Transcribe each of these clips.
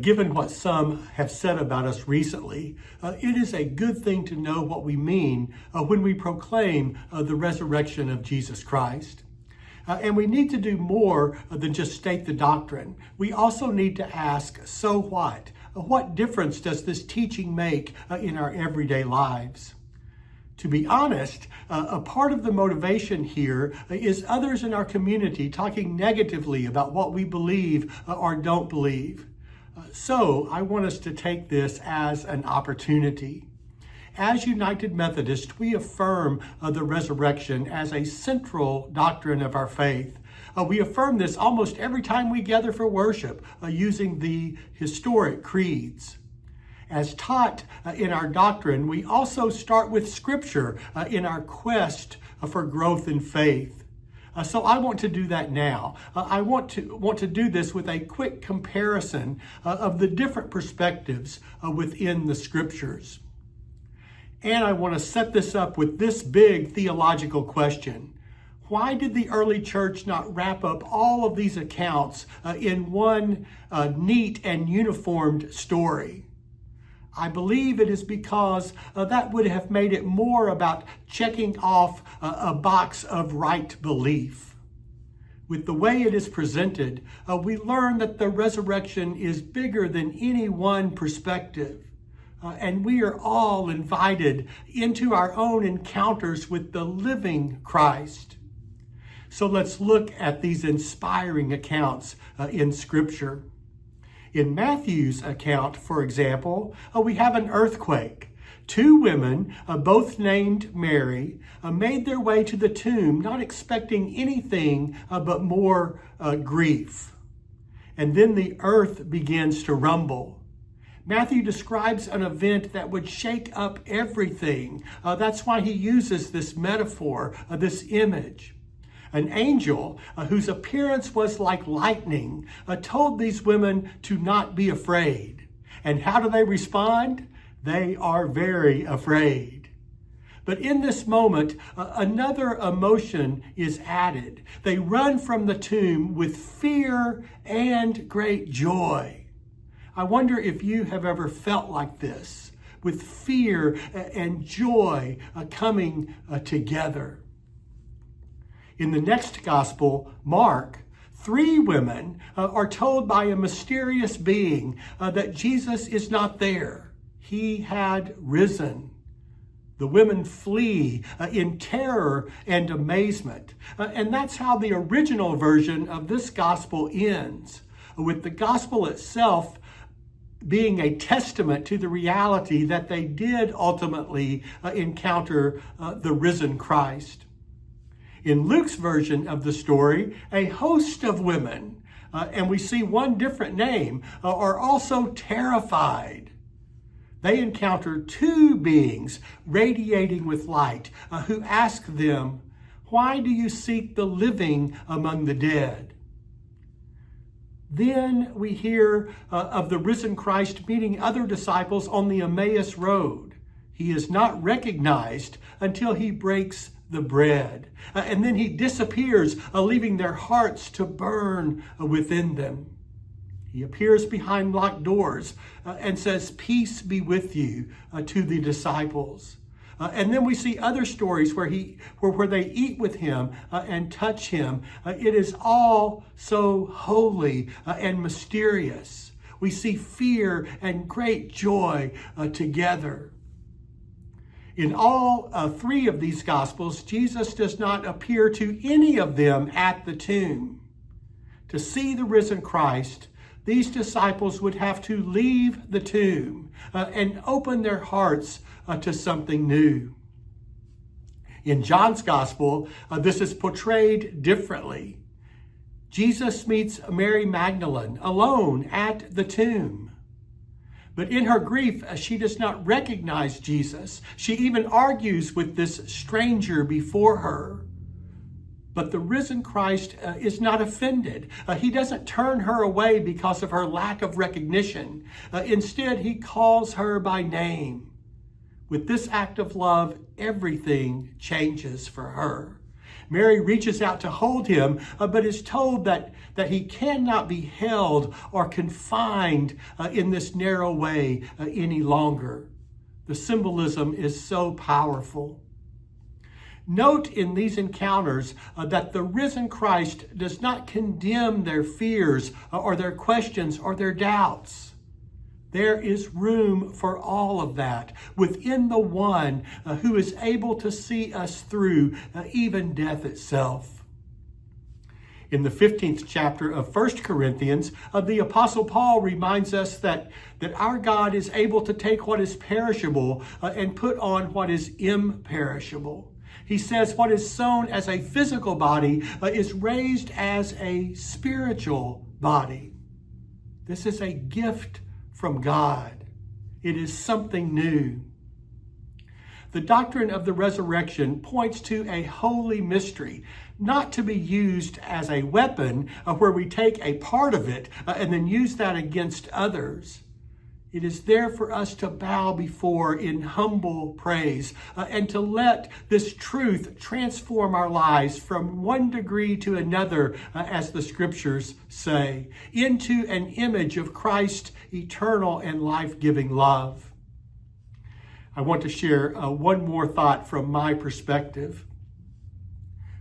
Given what some have said about us recently, it is a good thing to know what we mean when we proclaim the resurrection of Jesus Christ. And we need to do more than just state the doctrine. We also need to ask, so what? What difference does this teaching make in our everyday lives? To be honest, a part of the motivation here is others in our community talking negatively about what we believe or don't believe. So I want us to take this as an opportunity. As United Methodists, we affirm the resurrection as a central doctrine of our faith. We affirm this almost every time we gather for worship using the historic creeds. As taught in our doctrine, we also start with Scripture in our quest for growth in faith. So I want to do that now. I want to do this with a quick comparison of the different perspectives within the Scriptures. And I want to set this up with this big theological question. Why did the early church not wrap up all of these accounts in one neat and uniformed story? I believe it is because that would have made it more about checking off a box of right belief. With the way it is presented, we learn that the resurrection is bigger than any one perspective. And we are all invited into our own encounters with the living Christ. So let's look at these inspiring accounts in Scripture. In Matthew's account, for example, we have an earthquake. Two women, both named Mary, made their way to the tomb, not expecting anything but more grief. And then the earth begins to rumble. Matthew describes an event that would shake up everything. That's why he uses this metaphor, this image. An angel whose appearance was like lightning told these women to not be afraid. And how do they respond? They are very afraid. But in this moment, another emotion is added. They run from the tomb with fear and great joy. I wonder if you have ever felt like this, with fear and joy coming together. In the next gospel, Mark, 3 women are told by a mysterious being that Jesus is not there. He had risen. The women flee in terror and amazement. And that's how the original version of this gospel ends, with the gospel itself being a testament to the reality that they did ultimately encounter the risen Christ. In Luke's version of the story, a host of women, and we see one different name, are also terrified. They encounter 2 beings radiating with light who ask them, "Why do you seek the living among the dead?" Then we hear of the risen Christ meeting other disciples on the Emmaus Road. He is not recognized until he breaks the bread. And then he disappears, leaving their hearts to burn within them. He appears behind locked doors and says, "Peace be with you," to the disciples. And then we see other stories where they eat with him and touch him. It is all so holy and mysterious. We see fear and great joy together. In all 3 of these Gospels, Jesus does not appear to any of them at the tomb. To see the risen Christ, these disciples would have to leave the tomb and open their hearts to something new. In John's Gospel, this is portrayed differently. Jesus meets Mary Magdalene alone at the tomb. But in her grief, she does not recognize Jesus. She even argues with this stranger before her. But the risen Christ is not offended. He doesn't turn her away because of her lack of recognition. Instead, he calls her by name. With this act of love, everything changes for her. Mary reaches out to hold him, but is told that he cannot be held or confined in this narrow way any longer. The symbolism is so powerful. Note in these encounters that the risen Christ does not condemn their fears or their questions or their doubts. There is room for all of that within the one who is able to see us through even death itself. In the 15th chapter of 1 Corinthians, the Apostle Paul reminds us that our God is able to take what is perishable and put on what is imperishable. He says what is sown as a physical body is raised as a spiritual body. This is a gift from God. It is something new. The doctrine of the resurrection points to a holy mystery, not to be used as a weapon where we take a part of it and then use that against others. It is there for us to bow before in humble praise and to let this truth transform our lives from one degree to another, as the scriptures say, into an image of Christ's eternal and life-giving love. I want to share one more thought from my perspective.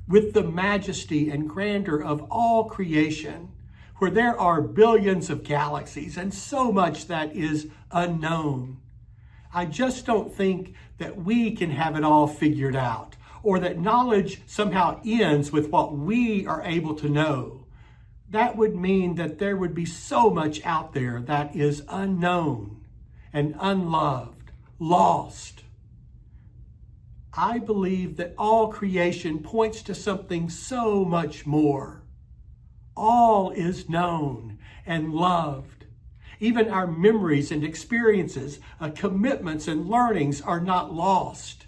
With the majesty and grandeur of all creation, where there are billions of galaxies and so much that is unknown, I just don't think that we can have it all figured out, or that knowledge somehow ends with what we are able to know. That would mean that there would be so much out there that is unknown and unloved, lost. I believe that all creation points to something so much more. All is known and loved. Even our memories and experiences, commitments and learnings are not lost.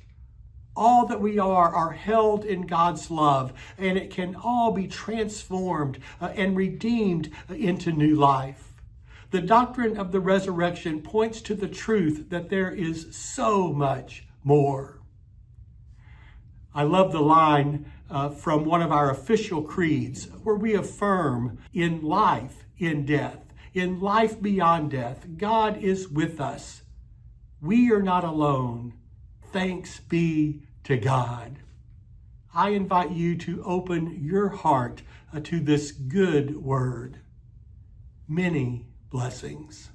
All that we are held in God's love, and it can all be transformed and redeemed into new life. The doctrine of the resurrection points to the truth that there is so much more. I love the line from one of our official creeds where we affirm in life, in death, in life beyond death, God is with us. We are not alone. Thanks be to God. I invite you to open your heart to this good word. Many blessings.